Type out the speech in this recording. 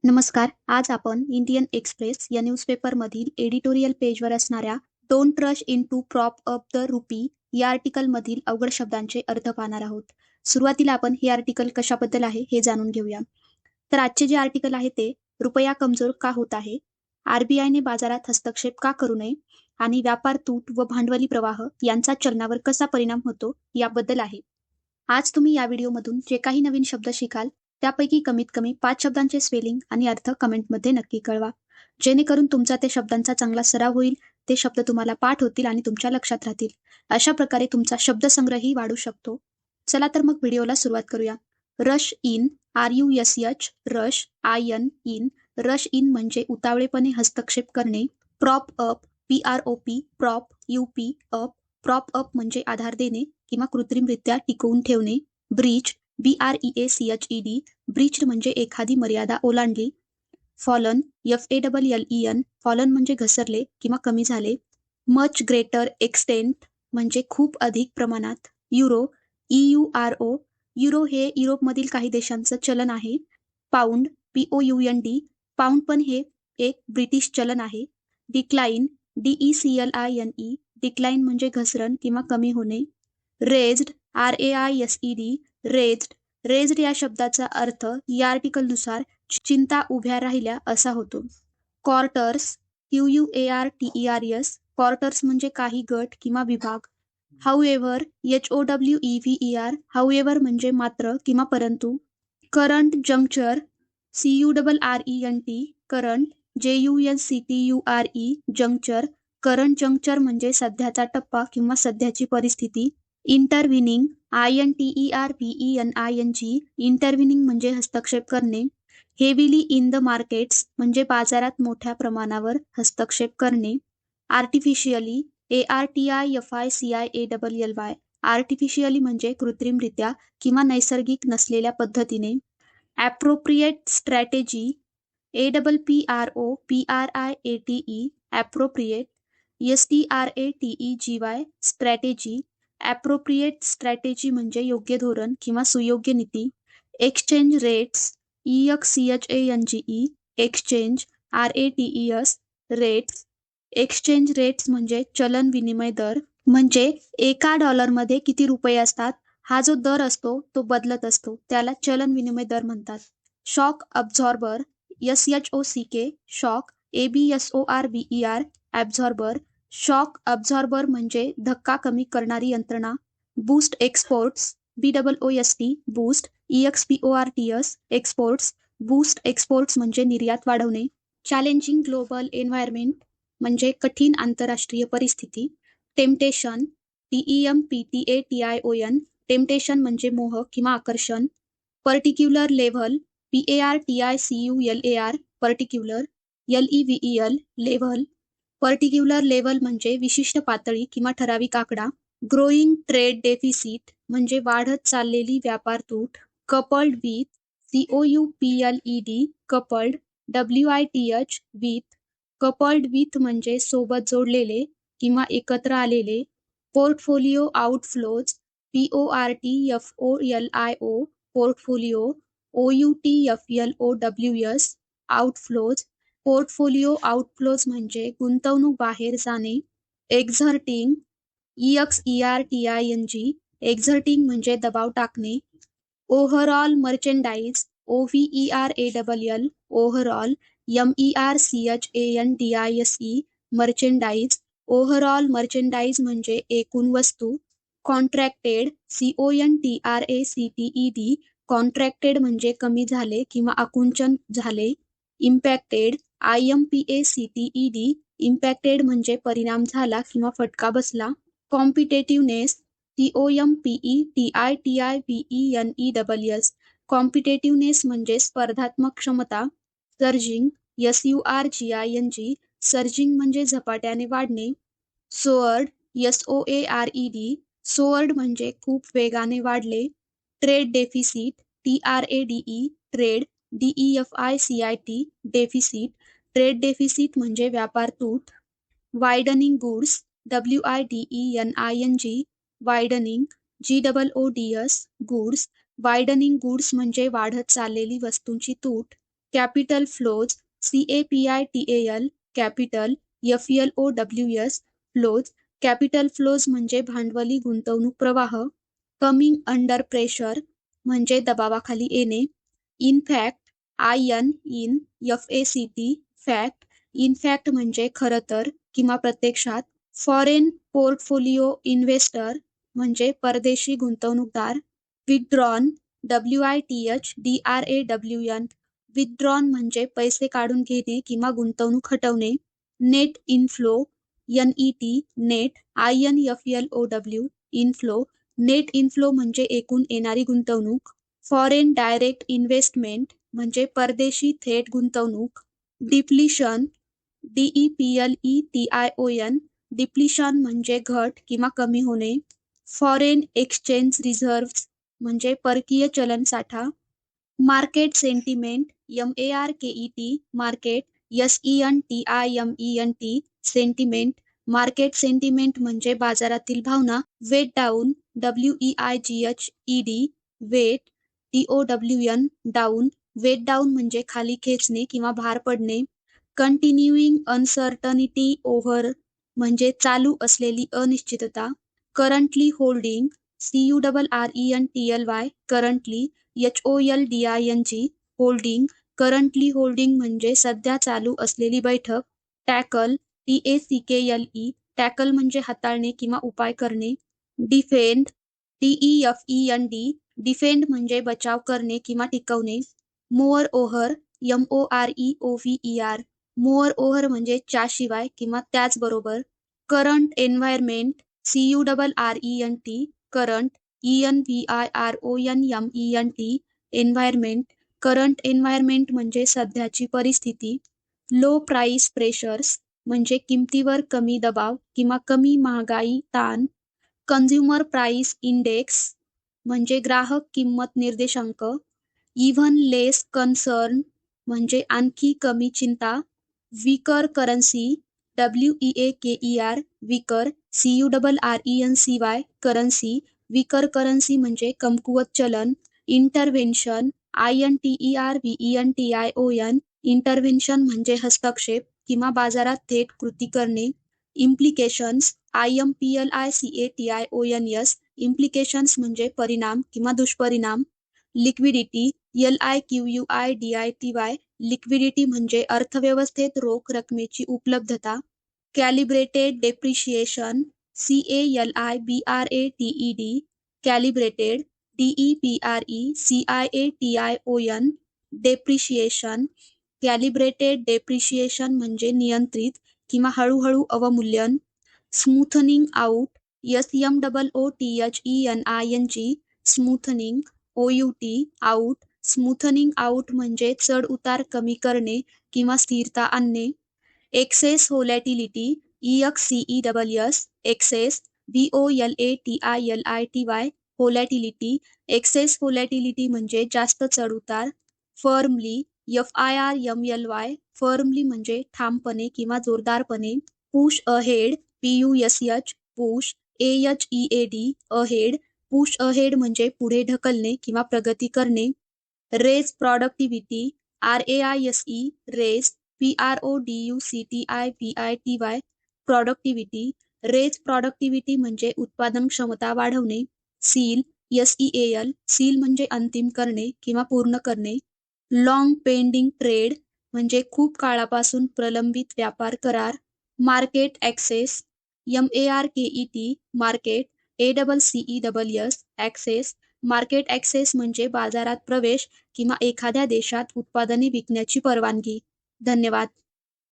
नमस्कार. आज आपण इंडियन एक्सप्रेस या न्यूजपेपरमधील एडिटोरियल पेजवर असणाऱ्या "don't rush into prop up the rupee" या आर्टिकलमधील अवघड शब्दांचे अर्थ पाहणार आहोत. सुरुवातीला आपण हे आर्टिकल कशाबद्दल आहे हे जाणून घेऊया. तर आजचे जे आर्टिकल आहे ते रुपया कमजोर का होत आहे? आरबीआयने बाजारात हस्तक्षेप का करू नये? आणि व्यापार तूट व भांडवली प्रवाह यांचा चलनावर कसा परिणाम होतो याबद्दल आहे. आज तुम्ही या व्हिडिओमधून जे काही नवीन शब्द शिकाल त्यापैकी कमीत कमी 5 शब्दांचे स्पेलिंग आणि अर्थ कमेंटमध्ये नक्की कळवा. जेणेकरून तुमचा त्या शब्दांचा चांगला सराव होईल, ते शब्द तुम्हाला पाठ होतील आणि तुमच्या लक्षात राहतील. अशा प्रकारे तुमचा शब्दसंग्रहही वाढू शकतो. चला तर मग व्हिडिओला सुरुवात करूया. Rush in, RUSH, rush, IN, in. Rush in म्हणजे उतावळेपणे हस्तक्षेप करणे. Prop up, PROP, prop, UP, up. Prop up म्हणजे आधार देणे किंवा कृत्रिमरित्या टिकवून ठेवणे. ब्रीच, BREACHED, ब्रीच्ड म्हणजे एखादी मर्यादा ओलांडली. फॉलन, FALLEN, फॉलन म्हणजे घसरले किंवा कमी झाले. मच ग्रेटर एक्सटेंट म्हणजे खूप अधिक प्रमाणात. युरो, EURO, युरो हे युरोपमधील काही देशांचं चलन आहे. पाऊंड, POUND, पाऊंड पण हे एक ब्रिटिश चलन आहे. डिक्लाइन, DECLINE, डिक्लाइन म्हणजे घसरण किंवा कमी होणे. रेज्ड, RAISED, रेज्ड, रेज्ड या शब्दाचा अर्थ या आर्टिकलनुसार चिंता उभ्या राहिल्या असा होतो. क्वार्टर्स, QUARTERS, क्वार्टर्स म्हणजे काही गट किंवा विभाग. हाऊएव्हर, HOWEVER, हाऊएव्हर म्हणजे मात्र किंवा परंतु. Current juncture, CURRENT, current, JUNCTURE, juncture, current juncture म्हणजे सध्याचा टप्पा किंवा सध्याची परिस्थिती. इंटरव्हिनिंग, INTERVENING, इंटरव्हिनिंग म्हणजे हस्तक्षेप करणे. हेविली इन द मार्केट्स म्हणजे बाजारात मोठ्या प्रमाणावर हस्तक्षेप करणे. आर्टिफिशियली, ARTIFICIALLY, आर्टिफिशियली म्हणजे कृत्रिमरित्या किंवा नैसर्गिक नसलेल्या पद्धतीने. Appropriate strategy, APPROPRIATE, appropriate, STRATEGY, strategy. Appropriate strategy म्हणजे योग्य धोरण किंवा सुयोग्य नीती. Exchange rates, EXCHANGE, exchange, RATES, rates. Exchange rates म्हणजे चलन विनिमय दर, म्हणजे एका डॉलरमध्ये किती रुपये असतात हा जो दर असतो तो बदलत असतो, त्याला चलन विनिमय दर म्हणतात. Shock absorber, SHOCK, shock, ABSORBER, absorber. Shock absorber म्हणजे धक्का कमी करणारी यंत्रणा. Boost exports, BOOST, boost, EXPORTS, exports. Boost exports म्हणजे निर्यात वाढवणे. चॅलेंजिंग ग्लोबल एन्व्हायरमेंट म्हणजे कठीण आंतरराष्ट्रीय परिस्थिती. टेम्पटेशन, TEMPTATION, टेम्पटेशन म्हणजे मोह किंवा आकर्षण. Particular level, PARTICULAR, particular, LEVEL, level. Particular level म्हणजे विशिष्ट पातळी किंवा ठराविक आकडा. ग्रोईंग ट्रेड डेफिसिट म्हणजे वाढत चाललेली व्यापार तूट. Coupled with, COUPLED, coupled, WITH, with. Coupled with म्हणजे सोबत जोडलेले किंवा एकत्र आलेले. Portfolio outflows, PORTFOLIO, portfolio, OUTFLOWS, outflows. Portfolio outflows म्हणजे गुंतवणूक बाहेर जाणे. एक्झर्टिंग, EXERTING, एक्झर्टिंग म्हणजे दबाव टाकणे. Overall merchandise, OVERALL, overall, MERCHANDISE, merchandise. Overall merchandise म्हणजे एकूण वस्तू. कॉन्ट्रॅक्टेड, CONTRACTED, कॉन्ट्रॅक्टेड म्हणजे कमी झाले किंवा आकुंचन झाले. इम्पॅक्टेड, IMPACTED, इम्पॅक्टेड म्हणजे परिणाम झाला किंवा फटका बसला. कॉम्पिटेटिव्हनेस, COMPETITIVENESS, कॉम्पिटेटिव्हनेस म्हणजे स्पर्धात्मक क्षमता. सर्जिंग, SURGING, सर्जिंग म्हणजे झपाट्याने वाढणे. सोअर्ड, SOARED, सोअर्ड म्हणजे खूप वेगाने वाढले. Trade deficit, TRADE, trade, DEFICIT, deficit. Trade deficit म्हणजे व्यापार तूट. Widening goods, WIDENING, widening, GOODS, goods. Widening goods म्हणजे वाढत चाललेली वस्तूंची तूट. Capital flows, CAPITAL, capital, FLOWS, flows. Capital flows म्हणजे भांडवली गुंतवणूक प्रवाह. कमिंग अंडर प्रेशर म्हणजे दबावाखाली येणे. In fact, IN, FACT, fact. In fact म्हणजे खरं तर किंवा प्रत्यक्षात. फॉरेन पोर्टफोलिओ इन्व्हेस्टर म्हणजे परदेशी गुंतवणूकदार. विथड्रॉन, WITHDRAWN, विथड्रॉन म्हणजे पैसे काढून घेणे किंवा गुंतवणूक हटवणे. Net inflow, NET, net, INFLOW, inflow. Net inflow म्हणजे एकूण येणारी गुंतवणूक. फॉरेन डायरेक्ट इन्व्हेस्टमेंट म्हणजे परदेशी थेट गुंतवणूक. डिप्लिशन, DEPLETION, डिप्लिशन म्हणजे घट किंवा कमी होणे. फॉरेन एक्सचेंज रिझर्व्हज म्हणजे परकीय चलनसाठा. Market sentiment, MARKET, market, SENTIMENT, sentiment. Market sentiment म्हणजे बाजारातील भावना. Weighed down, WEIGHED, weighed, DOWN, down. Weighed down म्हणजे खाली खेचणे किंवा भार पडणे. कंटिन्युइंग अनसर्टनिटी ओव्हर म्हणजे चालू असलेली अनिश्चितता. Currently holding, CURRENTLY, currently, HOLDING, holding. Currently holding म्हणजे सध्या चालू असलेली बैठक. टॅकल, TACKLE, टॅकल म्हणजे हाताळणे किंवा उपाय करणे. डिफेंड, DEFEND, डिफेंड म्हणजे बचाव करणे किंवा टिकवणे. Mower over, MOREOVER, mower over म्हणजे च्याशिवाय किंवा त्याचबरोबर. Current environment, CURRENT, current, ENVIRONMENT, environment. Current environment म्हणजे सध्याची परिस्थिती. लो प्राइस प्रेशर्स म्हणजे किमतीवर कमी दबाव किंवा कमी महागाई ताण. कन्झ्युमर प्राइस इंडेक्स म्हणजे ग्राहक किंमत निर्देशांक. इव्हन लेस कन्सर्न म्हणजे आणखी कमी चिंता. Weaker currency, WEAKER, weaker, CURRENCY, currency. Weaker currency म्हणजे कमकुवत चलन. इंटरव्हेन्शन, INTERVENTION, इंटरव्हेन्शन म्हणजे हस्तक्षेप किंवा बाजारात थेट कृती करणे. इम्प्लिकेशन्स, IMPLICATIONS, इम्प्लिकेशन्स म्हणजे परिणाम किंवा दुष्परिणाम. लिक्विडिटी, LIQUIDITY, लिक्विडिटी म्हणजे अर्थव्यवस्थेत रोख रकमेची उपलब्धता. Calibrated depreciation, CALIBRATED, calibrated, DEPRECIATION, depreciation. Calibrated depreciation म्हणजे नियंत्रित किंवा हळूहळू अवमूल्यन. Smoothening out, SMOOTHENING, smoothening, OUT, out. Smoothening out म्हणजे चढ उतार कमी करणे किंवा स्थिरता आणणे. Excess volatility, EXCESS, excess, VOLATILITY, volatility. Excess volatility म्हणजे जास्त चढ उतार. फर्मली, FIRMLY, फर्मली म्हणजे ठामपणे किंवा जोरदारपणे. Push ahead, PUSH, push, AHEAD, ahead. Push ahead म्हणजे पुढे ढकलणे किंवा प्रगती करणे. Raise productivity, RAISE, raise, PRODUCTIVITY, productivity. Raise productivity म्हणजे उत्पादन क्षमता वाढवणे. सील, SEAL, सील म्हणजे अंतिम करणे किंवा पूर्ण करणे. लाँग पेंडिंग ट्रेड म्हणजे खूप काळापासून प्रलंबित व्यापार करार. Market access, MARKET, market, ACCESS, access. Market access म्हणजे बाजारात प्रवेश किंवा एखाद्या देशात उत्पादने विकण्याची परवानगी. धन्यवाद.